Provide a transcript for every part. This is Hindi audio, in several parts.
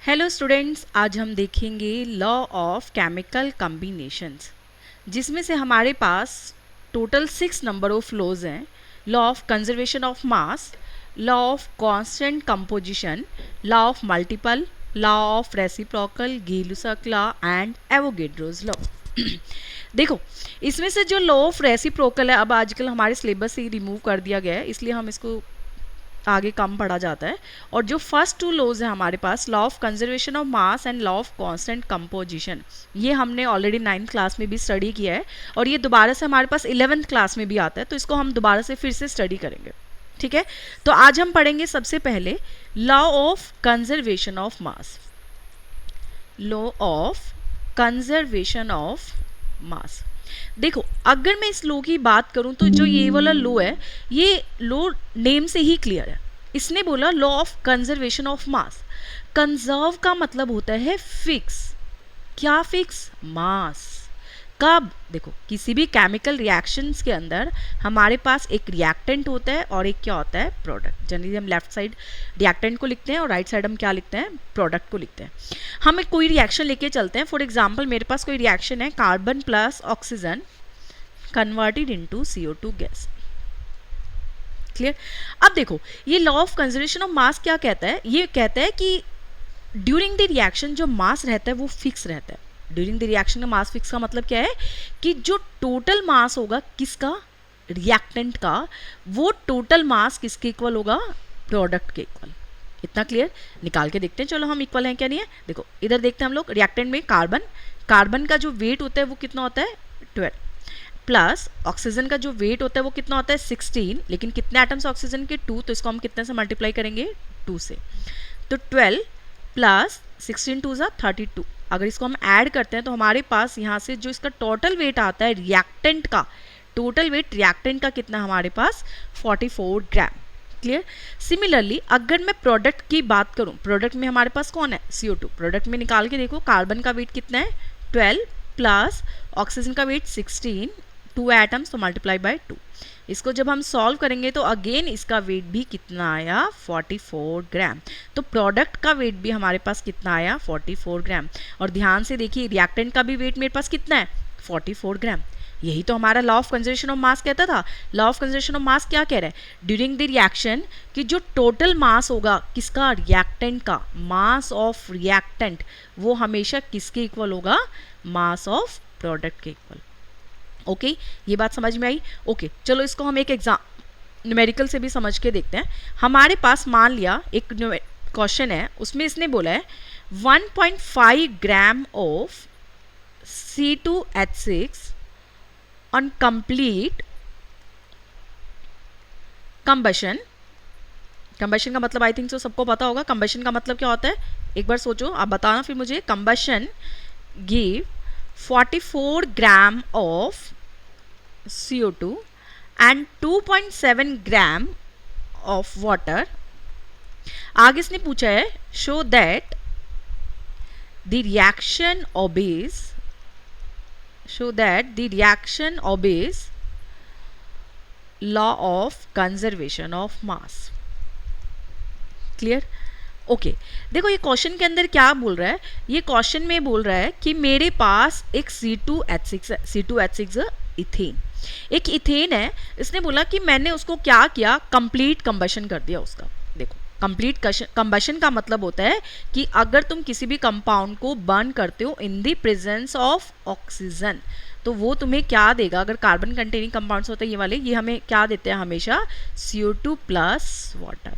हेलो स्टूडेंट्स, आज हम देखेंगे लॉ ऑफ केमिकल कॉम्बिनेशंस, जिसमें से हमारे पास टोटल 6 नंबर ऑफ लॉज हैं। Law of conservation of mass, law of constant composition, law of multiple, law of reciprocal, Gay Lussac law and Avogadro's law. देखो, इसमें से जो लॉ ऑफ रेसिप्रोकल है अब आजकल हमारे सिलेबस से ही रिमूव कर दिया गया है, इसलिए हम इसको आगे कम पढ़ा जाता है। और जो फर्स्ट टू लॉज है हमारे पास, law of conservation of mass and law of constant composition, ये हमने ऑलरेडी 9th क्लास में भी स्टडी किया है और ये दोबारा से हमारे पास 11th क्लास में भी आता है, तो इसको हम दोबारा से फिर से स्टडी करेंगे। ठीक है, तो आज हम पढ़ेंगे सबसे पहले law of conservation of mass. Law of conservation of mass, देखो अगर मैं इस लो की बात करूं तो जो ये वाला लो है, ये लो नेम से ही क्लियर है। इसने बोला law of conservation of mass. Conserve का मतलब होता है फिक्स। क्या फिक्स? मास। कब? देखो, किसी भी केमिकल रिएक्शंस के अंदर हमारे पास एक रिएक्टेंट होता है और एक क्या होता है? प्रोडक्ट। जनरली हम लेफ्ट साइड रिएक्टेंट को लिखते हैं और राइट साइड हम क्या लिखते हैं? प्रोडक्ट को लिखते हैं। हम एक कोई रिएक्शन लेके चलते हैं। फॉर एग्जांपल मेरे पास कोई रिएक्शन है, carbon plus oxygen converted into CO2 gas. Clear? अब देखो, ये law of conservation of mass क्या कहता है? ये कहता है कि ड्यूरिंग द रिएक्शन जो मास रहता है वो फिक्स रहता है। ड्यूरिंग द रिएक्शन का मास फिक्स का मतलब क्या है कि जो टोटल मास होगा किसका? रिएक्टेंट का, वो टोटल मास किसके इक्वल होगा? प्रोडक्ट के इक्वल। इतना क्लियर? निकाल के देखते हैं, चलो हम इक्वल हैं क्या नहीं है। देखो इधर देखते हैं हम लोग, रिएक्टेंट में कार्बन, कार्बन का जो वेट होता है वो कितना होता है? 12 प्लस ऑक्सीजन का जो वेट होता है वो कितना होता है? 16, लेकिन कितने एटम्स ऑक्सीजन के? 2, तो इसको हम कितने से मल्टीप्लाई करेंगे? 2 से। तो 12 प्लस 16 2 ज़ा 32। अगर इसको हम ऐड करते हैं तो हमारे पास यहाँ से जो इसका टोटल वेट आता है रिएक्टेंट का, टोटल वेट रिएक्टेंट का कितना हमारे पास? 44 ग्राम। क्लियर? सिमिलरली अगर मैं प्रोडक्ट की बात करूँ, प्रोडक्ट में हमारे पास कौन है? CO2। प्रोडक्ट में निकाल के देखो, कार्बन का वेट कितना है? 12 प्लस ऑक्सीजन का वेट 16, 2 एटम्स तो मल्टीप्लाई बाय 2। इसको जब हम सॉल्व करेंगे तो अगेन इसका वेट भी कितना आया? 44 ग्राम। तो प्रोडक्ट का वेट भी हमारे पास कितना आया? 44 ग्राम। और ध्यान से देखिए, रिएक्टेंट का भी वेट मेरे पास कितना है? 44 ग्राम। यही तो हमारा लॉ ऑफ कंजर्वेशन ऑफ मास कहता था। Law of conservation of mass क्या कह रहा है? ड्यूरिंग द रिएक्शन कि जो टोटल मास होगा किसका? रिएक्टेंट का। मास ऑफ रिएक्टेंट वो हमेशा किसके इक्वल होगा? मास ऑफ प्रोडक्ट के इक्वल। ओके, ये बात समझ में आई? ओके, चलो इसको हम एक न्यूमेरिकल से भी समझ के देखते हैं। हमारे पास मान लिया एक क्वेश्चन है, उसमें इसने बोला है 1.5 gram of C2H6 on complete combustion. Combustion का मतलब आई थिंक सो सबको पता होगा। कंबशन का मतलब क्या होता है? एक बार सोचो, आप बताना फिर मुझे। Combustion give 44 gram of CO2 and 2.7 gram of water. आगे इसने पूछा है show that the reaction obeys law of conservation of mass. Clear? Okay, देखो ये क्वेश्चन के अंदर क्या बोल रहा है? ये क्वेश्चन में बोल रहा है कि मेरे पास एक C2H6 है। C2H6 इथेन, एक इथेन है। इसने बोला कि मैंने उसको क्या किया? कंप्लीट कंबशन कर दिया उसका। देखो, कंप्लीट कंबशन का मतलब होता है कि अगर तुम किसी भी कंपाउंड को बर्न करते हो in the presence of oxygen, तो वो तुम्हें क्या देगा? अगर कार्बन कंटेनिंग कंपाउंड्स होते हैं ये वाले, ये हमें क्या देते हैं? हमेशा CO2 प्लस वाटर।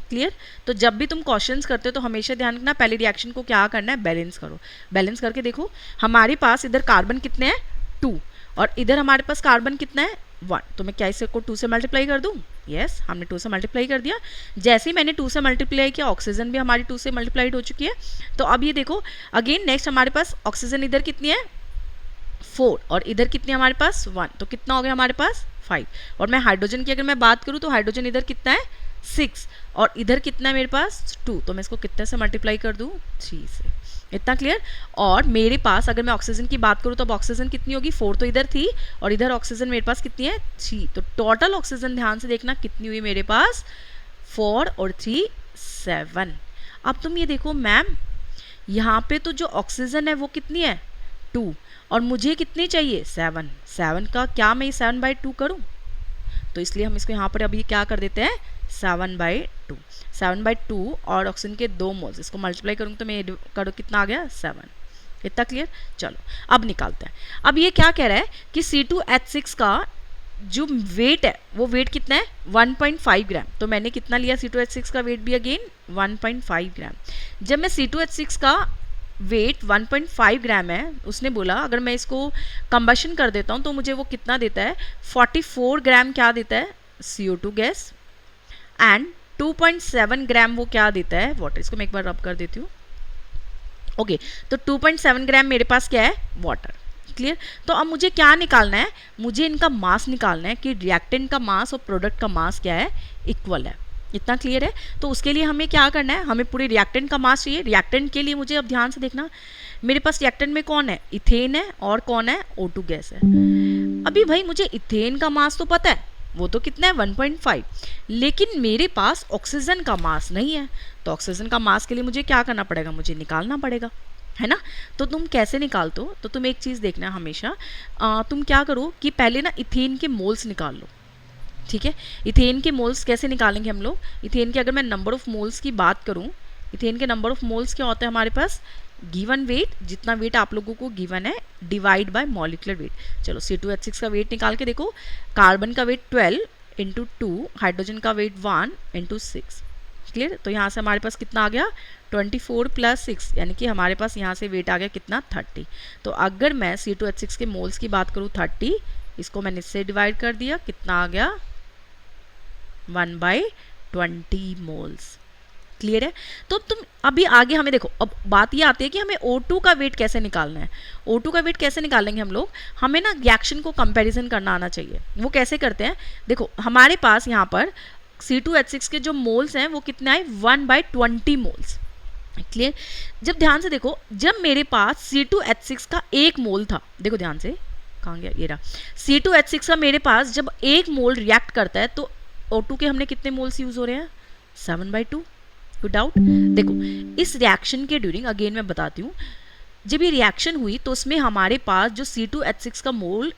क्लियर? तो जब भी तुम क्वेश्चंस करते हो तो हमेशा ध्यान रखना, पहले रिएक्शन को क्या करना है? बैलेंस करो। बैलेंस करके देखो, हमारे पास इधर कार्बन कितने हैं? 2, और इधर हमारे पास कार्बन कितना है? 1। तो मैं क्या इसे को 2 से मल्टीप्लाई कर दूं? यस, हमने 2 से मल्टीप्लाई कर दिया। जैसे ही मैंने 2 से मल्टीप्लाई किया, ऑक्सीजन भी हमारी 2 से मल्टीप्लाइड हो चुकी है। तो अब ये देखो, अगेन नेक्स्ट हमारे पास ऑक्सीजन इधर कितनी है? 4, और इधर कितनी हमारे पास? 1। तो कितना हो गया हमारे पास? 5। और मैं हाइड्रोजन की अगर मैं बात करूँ तो हाइड्रोजन इधर कितना है? 6, और इधर कितना है मेरे पास? 2। तो मैं इसको कितने से मल्टीप्लाई कर दूं? 3 से। इतना क्लियर? और मेरे पास अगर मैं ऑक्सीजन की बात करूँ तो अब ऑक्सीजन कितनी होगी? 4 तो इधर थी, और इधर ऑक्सीजन मेरे पास कितनी है? 3। तो टोटल ऑक्सीजन ध्यान से देखना कितनी हुई मेरे पास? 4 और 3 7। अब तुम ये देखो मैम, यहाँ पे तो जो ऑक्सीजन है वो कितनी है 2, और मुझे कितनी चाहिए 7। 7 का क्या मैं 7/2 करूँ, तो इसलिए हम इसको यहाँ पर अभी क्या कर देते हैं 7/2। 7/2 और ऑक्सीजन के 2 मोल्स, इसको मल्टीप्लाई करूँ तो मैं करो कितना आ गया 7। इतना क्लियर। चलो अब निकालते हैं। अब ये क्या कह रहा है कि C2H6 का जो वेट है वो वेट कितना है 1.5 ग्राम। तो मैंने कितना लिया C2H6 का वेट भी अगेन 1.5 ग्राम। जब मैं C2H6 का वेट 1.5 ग्राम है, उसने बोला अगर मैं इसको कंबशन कर देता हूँ तो मुझे वो कितना देता है 44 ग्राम क्या देता है CO2 गैस, एंड 2.7 ग्राम वो क्या देता है वाटर। इसको मैं एक बार रब कर देती हूँ। ओके, तो 2.7 ग्राम मेरे पास क्या है वाटर। क्लियर। तो अब मुझे क्या निकालना है, मुझे इनका मास निकालना है कि रिएक्टेंट का मास और प्रोडक्ट का मास क्या है इक्वल है। इतना क्लियर है। तो उसके लिए हमें क्या करना है, हमें पूरे रिएक्टेंट का मास चाहिए। रिएक्टेंट के लिए मुझे अब ध्यान से देखना, मेरे पास रिएक्टेंट में कौन है इथेन है और कौन है O2 गैस है। अभी भाई मुझे इथेन का मास तो पता है, वो तो कितना है 1.5, लेकिन मेरे पास ऑक्सीजन का मास नहीं है। तो ऑक्सीजन का मास के लिए मुझे क्या करना पड़ेगा, मुझे निकालना पड़ेगा, है ना। तो तुम कैसे निकालते हो, तो तुम एक चीज़ देखना हमेशा, तुम क्या करो कि पहले ना इथेन के मोल्स निकाल लो। ठीक है, इथेन के मोल्स कैसे निकालेंगे हम लोग। इथेन के अगर मैं नंबर ऑफ मोल्स की बात करूं, इथेन के नंबर ऑफ मोल्स क्या होता है हमारे पास, गिवन वेट, जितना वेट आप लोगों को गिवन है डिवाइड बाय मॉलिक्यूलर वेट। चलो C2H6 का वेट निकाल के देखो, कार्बन का वेट 12 × 2, हाइड्रोजन का वेट 1 × 6। क्लियर। तो यहाँ से हमारे पास कितना आ गया 24 + 6, यानी कि हमारे पास यहाँ से वेट आ गया कितना 30। तो अगर मैं C2H6 के मोल्स की बात करूँ 30, इसको मैंने इससे डिवाइड कर दिया, कितना आ गया 1/20 मोल्स। क्लियर है। तो तुम अभी आगे हमें देखो, अब बात ये आती है कि हमें O2 का वेट कैसे निकालना है। O2 का वेट कैसे निकालेंगे हम लोग, हमें ना रिएक्शन को कंपैरिजन करना आना चाहिए। वो कैसे करते हैं, देखो हमारे पास यहाँ पर C2H6 के जो मोल्स हैं वो कितने आए 1/20 मोल्स। क्लियर। जब ध्यान से देखो, जब मेरे पास C2H6 का 1 मोल था, देखो ध्यान से कहाँ गया ये रहा, C2H6 का मेरे पास जब 1 मोल रिएक्ट करता है तो O2 के हमने कितने मोल्स यूज हो रहे हैं 7/2। कोई डाउट। देखो इस रिएक्शन के ड्यूरिंग अगेन मैं बताती हूँ, जब ये रिएक्शन हुई तो उसमें हमारे पास जो C2H6 का मोल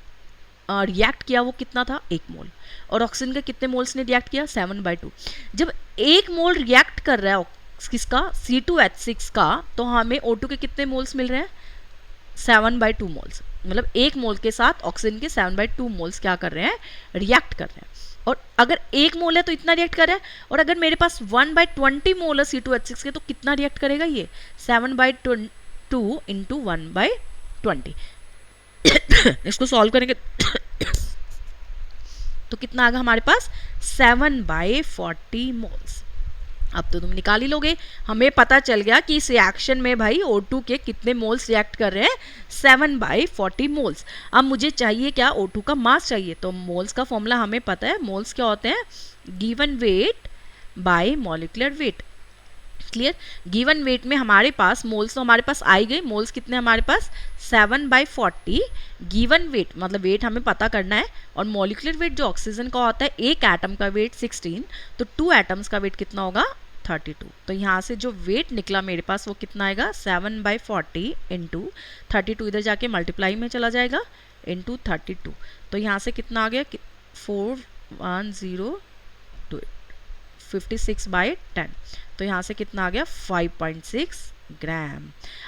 रिएक्ट किया वो कितना था 1 मोल, और ऑक्सीजन के कितने मोल्स ने रिएक्ट किया 7/2। जब 1 मोल रिएक्ट कर रहा है किसका C2H6 का, तो हमें O2 के कितने मोल्स मिल रहे हैं 7/2 मोल्स। मतलब 1 मोल के साथ ऑक्सीजन के 7/2 मोल्स क्या कर रहे हैं रिएक्ट कर रहे हैं। और अगर 1 मोल है तो इतना रिएक्ट कर रहा है, और अगर मेरे पास 1/20 मोल है C2H6 के तो कितना रिएक्ट करेगा ये 7/2 × 1/20। इसको सॉल्व करेंगे तो कितना आ गया हमारे पास 7/40 मोल्स। अब तो तुम निकाल ही लोगे, हमें पता चल गया कि इस रिएक्शन में भाई O2 के कितने मोल्स रिएक्ट कर रहे हैं 7/40 मोल्स। अब मुझे चाहिए क्या O2 का मास चाहिए, तो मोल्स का फॉर्मूला हमें पता है, मोल्स क्या होते हैं given weight by molecular weight. Clear. Given weight में हमारे पास मोल्स तो हमारे पास आई गई, मोल्स कितने हमारे पास 7/40। गिवन वेट मतलब वेट हमें पता करना है, और मॉलिक्यूलर वेट जो ऑक्सीजन का होता है, एक एटम का वेट 16, तो 2 एटम्स का वेट कितना होगा 32। तो यहाँ से जो वेट निकला मेरे पास वो कितना आएगा 7/40 × 32, इधर जाके मल्टीप्लाई में चला जाएगा × 32। तो यहाँ से कितना आ गया 410 56/10। तो यहाँ से कितना आ गया 5.6 ग्राम।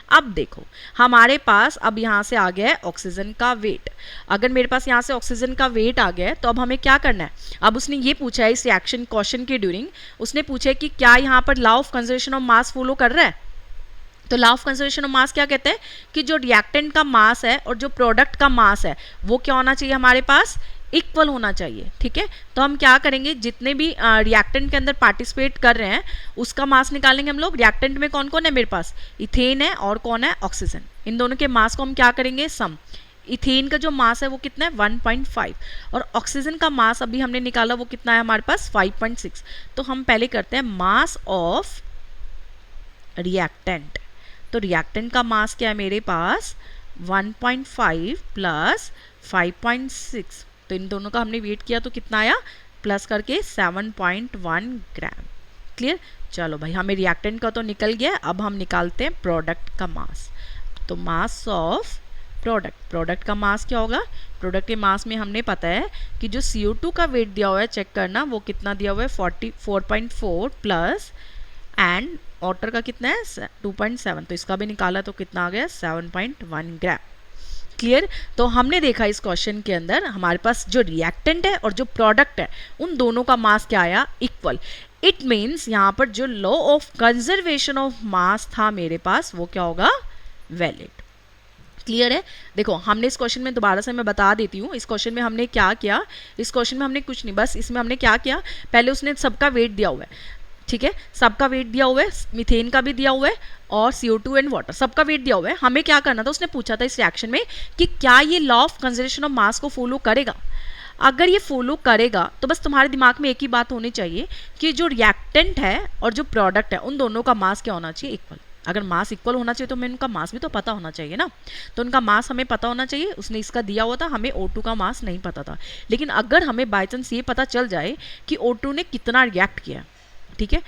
अब देखो हमारे पास अब यहाँ से आ गया है ऑक्सीजन का वेट। अगर मेरे पास यहाँ से ऑक्सीजन का वेट आ गया है तो अब हमें क्या करना है, अब उसने ये पूछा है इस रिएक्शन क्वेश्चन के ड्यूरिंग, उसने पूछा है कि क्या यहाँ पर law of conservation of mass follow कर रहा है। तो law of conservation of mass क्या कहते हैं कि जो रिएक्टेंट का मास है और जो प्रोडक्ट का मास है वो क्या होना चाहिए हमारे पास इक्वल होना चाहिए। ठीक है। तो हम क्या करेंगे, जितने भी रिएक्टेंट के अंदर पार्टिसिपेट कर रहे हैं उसका मास निकालेंगे हम लोग। रिएक्टेंट में कौन कौन है मेरे पास, इथेन है और कौन है ऑक्सीजन। इन दोनों के मास को हम क्या करेंगे सम। इथेन का जो मास है वो कितना है 1.5, और ऑक्सीजन का मास अभी हमने निकाला वो कितना है हमारे पास 5.6। तो हम पहले करते हैं मास ऑफ रिएक्टेंट। तो रिएक्टेंट का मास क्या है मेरे पास 1.5 + 5.6, तो इन दोनों का हमने वेट किया तो कितना आया प्लस करके 7.1 ग्राम। क्लियर? चलो भाई, हमें रिएक्टेंट का तो निकल गया, अब हम निकालते हैं प्रोडक्ट का मास। तो मास ऑफ प्रोडक्ट का मास क्या होगा? प्रोडक्ट के मास में हमने पता है कि जो CO2 का वेट दिया हुआ है, चेक करना वो कितना दिया हुआ है, 44.4 प्लस एंड वाटर का कितना है 2.7, तो इसका भी निकाला तो कितना आ गया 7.1 ग्राम। क्लियर? तो हमने देखा इस क्वेश्चन के अंदर हमारे पास जो रिएक्टेंट है और जो प्रोडक्ट है उन दोनों का मास क्या आया, इक्वल। इट मीन्स यहाँ पर जो लॉ ऑफ कंजर्वेशन ऑफ मास था मेरे पास वो क्या होगा, वैलिड। क्लियर है? देखो हमने इस क्वेश्चन में दोबारा से मैं बता देती हूँ, इस क्वेश्चन में हमने क्या किया, इस क्वेश्चन में हमने कुछ नहीं, बस इसमें हमने क्या किया, पहले उसने सबका वेट दिया हुआ है, ठीक है, सबका वेट दिया हुआ है, मीथेन का भी दिया हुआ है और CO2 एंड वाटर, सबका वेट दिया हुआ है। हमें क्या करना था, उसने पूछा था इस रिएक्शन में कि क्या ये लॉ ऑफ कंजर्वेशन ऑफ मास को फॉलो करेगा। अगर ये फॉलो करेगा तो बस तुम्हारे दिमाग में एक ही बात होनी चाहिए कि जो रिएक्टेंट है और जो प्रोडक्ट है उन दोनों का मास क्या होना चाहिए, इक्वल। अगर मास इक्वल होना चाहिए तो हमें उनका मास भी तो पता होना चाहिए ना, तो उनका मास हमें पता होना चाहिए। उसने इसका दिया हुआ था, हमें O2 का मास नहीं पता था, लेकिन अगर हमें बाई चांस ये पता चल जाए कि O2 ने कितना रिएक्ट किया, ठीक है,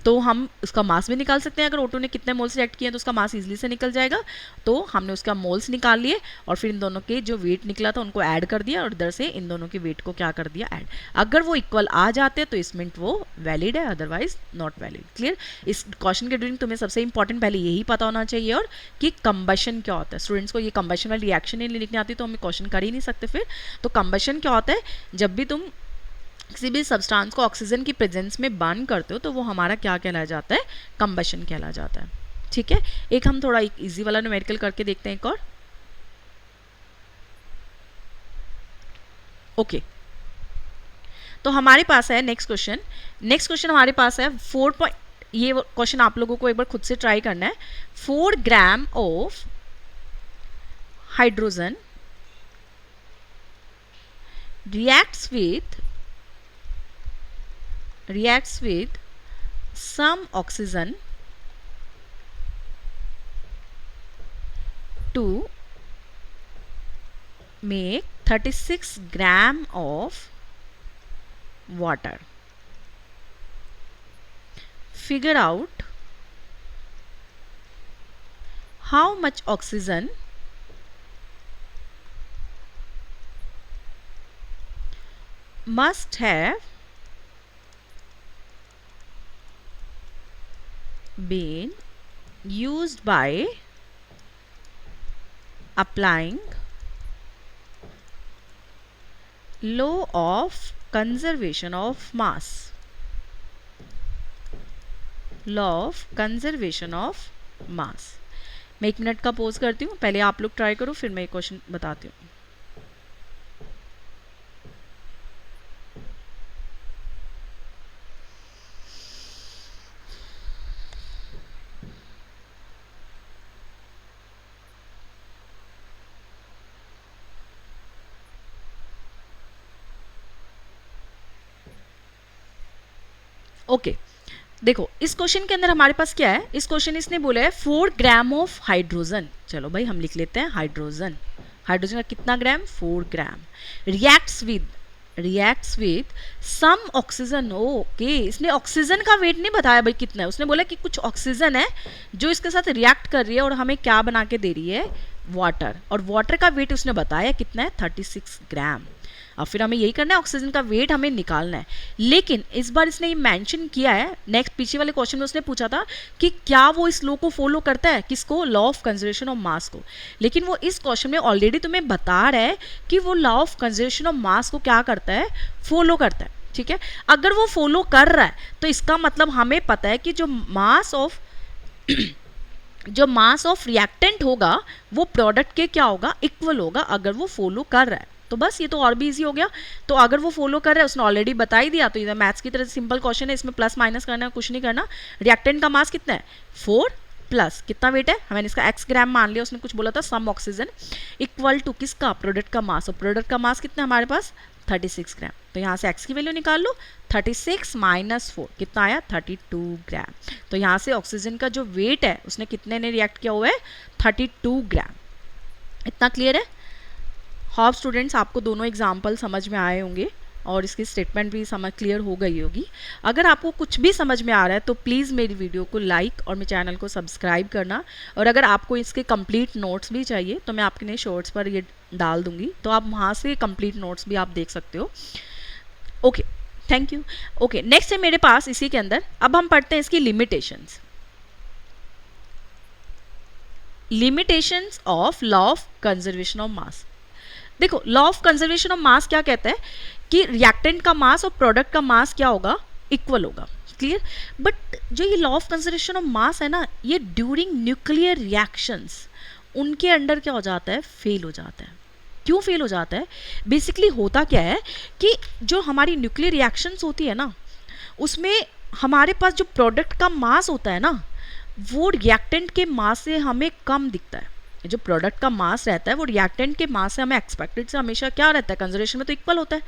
तो हम उसका मास भी निकाल सकते हैं। अगर O2 ने कितने मोल्स रिएक्ट किए हैं तो उसका मास इजीली से निकल जाएगा। तो हमने उसका मोल्स निकाल लिए और फिर इन दोनों के जो वेट निकला था उनको ऐड कर दिया और इधर से इन दोनों के वेट को क्या कर दिया, ऐड। अगर वो इक्वल आ जाते तो इस मिनट वो वैलिड है, अदरवाइज नॉट वैलिड। क्लियर? इस क्वेश्चन के ड्यूरिंग तुम्हें सबसे इंपॉर्टेंट पहले यही पता होना चाहिए और कि कंबशन क्या होता है। स्टूडेंट्स को ये कंबशन वाली रिएक्शन नहीं लिखनी आती तो हम क्वेश्चन कर ही नहीं सकते फिर। तो कंबशन क्या होता है, जब भी तुम किसी भी सब्सटेंस को ऑक्सीजन की प्रेजेंस में बर्न करते हो तो वो हमारा क्या कहलाया जाता है, कंबशन कहला जाता है। ठीक है, एक हम थोड़ा एक इजी वाला न्यूमेरिकल करके देखते हैं एक और। ओके, तो हमारे पास है नेक्स्ट क्वेश्चन हमारे पास है 4 ये क्वेश्चन आप लोगों को एक बार खुद से ट्राई करना है। 4 gram of hydrogen reacts with some oxygen to make 36 gram of water. Figure out how much oxygen must have been used by applying law of conservation of mass. law of conservation of mass. मैं 1 मिनट का पोज करती हूँ, पहले आप लोग ट्राई करो फिर मैं एक क्वेश्चन बताती हूँ। ओके, देखो इस क्वेश्चन के अंदर हमारे पास क्या है, इस क्वेश्चन इसने बोला है 4 ग्राम ऑफ हाइड्रोजन। चलो भाई हम लिख लेते हैं हाइड्रोजन का कितना gram, 4 gram. Reacts with some oxygen. Okay, इसने ऑक्सीजन का वेट नहीं बताया भाई कितना है, उसने बोला कि कुछ ऑक्सीजन है जो इसके साथ रिएक्ट कर रही है और हमें क्या बना के दे रही है, वाटर। और वाटर का वेट उसने बताया कितना है, 36 ग्राम। अब फिर हमें यही करना है, ऑक्सीजन का वेट हमें निकालना है। लेकिन इस बार इसने ये मेंशन किया है, नेक्स्ट पीछे वाले क्वेश्चन में उसने पूछा था कि क्या वो इस लॉ को फॉलो करता है, किसको, लॉ ऑफ कंजर्वेशन ऑफ मास को। लेकिन वो इस क्वेश्चन में ऑलरेडी तुम्हें बता रहा है कि वो लॉ ऑफ कंजर्वेशन ऑफ मास को क्या करता है, फॉलो करता है। ठीक है, अगर वो फॉलो कर रहा है तो इसका मतलब हमें पता है कि जो मास ऑफ रिएक्टेंट होगा वो प्रोडक्ट के क्या होगा, इक्वल होगा, अगर वो फॉलो कर रहा है। तो बस ये तो और भी इजी हो गया। तो अगर वो फॉलो कर रहा है, उसने ऑलरेडी बता ही दिया, तो ये मैथ्स की तरह सिंपल क्वेश्चन है, इसमें प्लस माइनस करना है, कुछ नहीं करना। रिएक्टेंट का मास कितना है, 4 प्लस कितना वेट है, मैंने इसका x ग्राम मान लिया, उसने कुछ बोला था सम ऑक्सीजन इक्वल टू किसका, प्रोडक्ट का मास। और प्रोडक्ट का मास कितना है हमारे पास, 36 ग्राम। तो यहाँ से x की वैल्यू निकाल लो, 36 माइनस 4 कितना आया, 32 ग्राम। तो यहाँ से ऑक्सीजन का जो वेट है उसने कितने ने रिएक्ट किया हुआ है, 32 ग्राम। इतना क्लियर है? होप स्टूडेंट्स आपको दोनों एग्जाम्पल समझ में आए होंगे। और इसकी स्टेटमेंट भी समझ क्लियर हो गई होगी। अगर आपको कुछ भी समझ में आ रहा है तो प्लीज़ मेरी वीडियो को लाइक और मेरे चैनल को सब्सक्राइब करना। और अगर आपको इसके कंप्लीट नोट्स भी चाहिए तो मैं आपके लिए शॉर्ट्स पर ये डाल दूंगी, तो आप वहाँ से कंप्लीट नोट्स भी आप देख सकते हो। Okay, thank you. Okay, next है मेरे पास इसी के अंदर, अब हम पढ़ते हैं इसकी limitations. Limitations of law of conservation of mass. देखो, law of conservation of mass क्या कहता है कि रिएक्टेंट का मास और प्रोडक्ट का मास क्या होगा, इक्वल होगा। क्लियर? बट जो ये लॉ ऑफ कंजर्वेशन ऑफ मास है ना, ये ड्यूरिंग न्यूक्लियर रिएक्शंस उनके अंडर क्या हो जाता है, फेल हो जाता है। क्यों फेल हो जाता है? बेसिकली होता क्या है कि जो हमारी न्यूक्लियर रिएक्शंस होती है ना, उसमें हमारे पास जो प्रोडक्ट का मास होता है ना, वो रिएक्टेंट के मास से हमें कम दिखता है। जो प्रोडक्ट का मास रहता है वो रिएक्टेंट के मास से हमें एक्सपेक्टेड से हमेशा क्या रहता है, कंजर्वेशन में तो इक्वल होता है।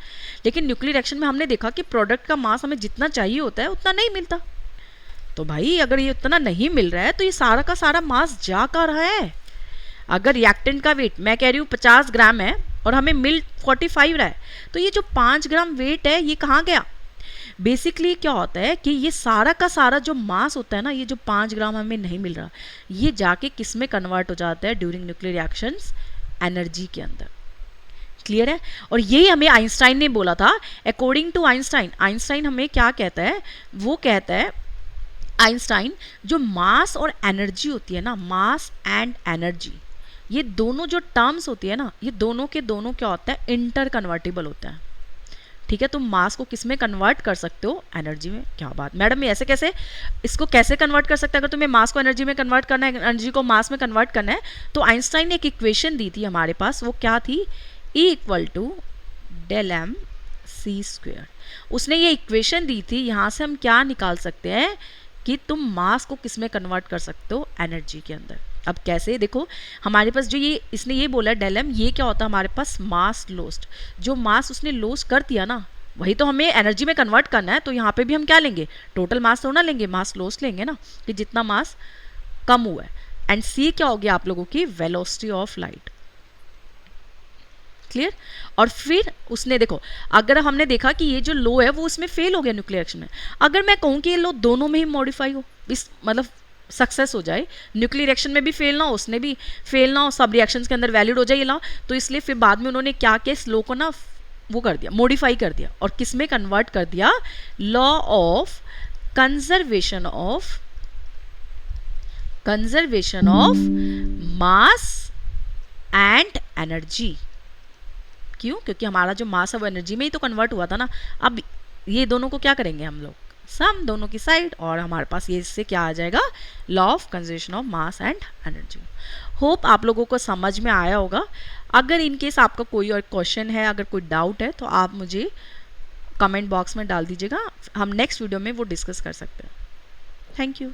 लेकिन न्यूक्लियर रिएक्शन में हमने देखा कि प्रोडक्ट का मास हमें जितना चाहिए होता है उतना नहीं मिलता। तो भाई अगर ये उतना नहीं मिल रहा है तो ये सारा का सारा मास जा कर रहा है। अगर रिएक्टेंट का वेट मैं कह रही हूँ 50 ग्राम है और हमें मिल 45 रहा है, तो ये जो 5 ग्राम वेट है ये कहाँ गया? बेसिकली क्या होता है कि ये सारा का सारा जो मास होता है ना, ये जो 5 ग्राम हमें नहीं मिल रहा, ये जाके किस में कन्वर्ट हो जाता है ड्यूरिंग न्यूक्लियर रिएक्शंस, एनर्जी के अंदर। क्लियर है? और यही हमें आइंस्टाइन ने बोला था। अकॉर्डिंग टू आइंस्टाइन, आइंस्टाइन हमें क्या कहता है, वो कहता है आइंस्टाइन, जो मास और एनर्जी होती है ना, मास एंड एनर्जी, ये दोनों जो टर्म्स होती है ना, ये दोनों के दोनों क्या होता है, इंटर कन्वर्टेबल होता है। ठीक है, तुम मास को किस में कन्वर्ट कर सकते हो, एनर्जी में। क्या बात मैडम, ये ऐसे कैसे, इसको कैसे कन्वर्ट कर सकते हैं? अगर तुम्हें मास को एनर्जी में कन्वर्ट करना है, एनर्जी को मास में कन्वर्ट करना है, तो आइंस्टाइन ने एक इक्वेशन दी थी हमारे पास, वो क्या थी, E equal to del M C square. उसने ये इक्वेशन दी थी, यहाँ से हम क्या निकाल सकते हैं कि तुम मास को किस में कन्वर्ट कर सकते हो, एनर्जी के अंदर। अब कैसे, देखो हमारे पास जो ये इसने ये बोला डेल एम, ये क्या होता है हमारे पास, मास लॉस्ट। जो मास उसने लॉस कर दिया ना, वही तो हमें एनर्जी में कन्वर्ट करना है। तो यहाँ पे भी हम क्या लेंगे, टोटल मास थोड़ा ना लेंगे, मास लॉस लेंगे ना, कि जितना मास कम हुआ है। एंड सी क्या होगी आप लोगों की, वेलोसिटी ऑफ लाइट। क्लियर? और फिर उसने देखो, अगर हमने देखा कि ये जो लो है वो उसमें फेल हो गया न्यूक्लियर रिएक्शन में, अगर मैं कहूँ कि ये लो दोनों में ही मॉडिफाई हो, इस मतलब सक्सेस हो जाए, न्यूक्लियर रिएक्शन में भी फेल ना हो, उसने भी फेल ना हो, सब रिएक्शंस के अंदर वैलिड हो जाए ये लॉ, तो इसलिए फिर बाद में उन्होंने क्या किया, इस लॉ को ना वो कर दिया, मॉडिफाई कर दिया, और किस में कन्वर्ट कर दिया, law of conservation of mass and energy. क्यों? क्योंकि हमारा जो मास है वो एनर्जी में ही तो कन्वर्ट हुआ था ना। अब ये दोनों को क्या करेंगे हम लोग, सम दोनों की साइड, और हमारे पास ये इससे क्या आ जाएगा, law of conservation of mass and energy. Hope आप लोगों को समझ में आया होगा। अगर इन केस आपका कोई और क्वेश्चन है, अगर कोई डाउट है, तो आप मुझे कमेंट बॉक्स में डाल दीजिएगा, हम नेक्स्ट वीडियो में वो डिस्कस कर सकते हैं। Thank you.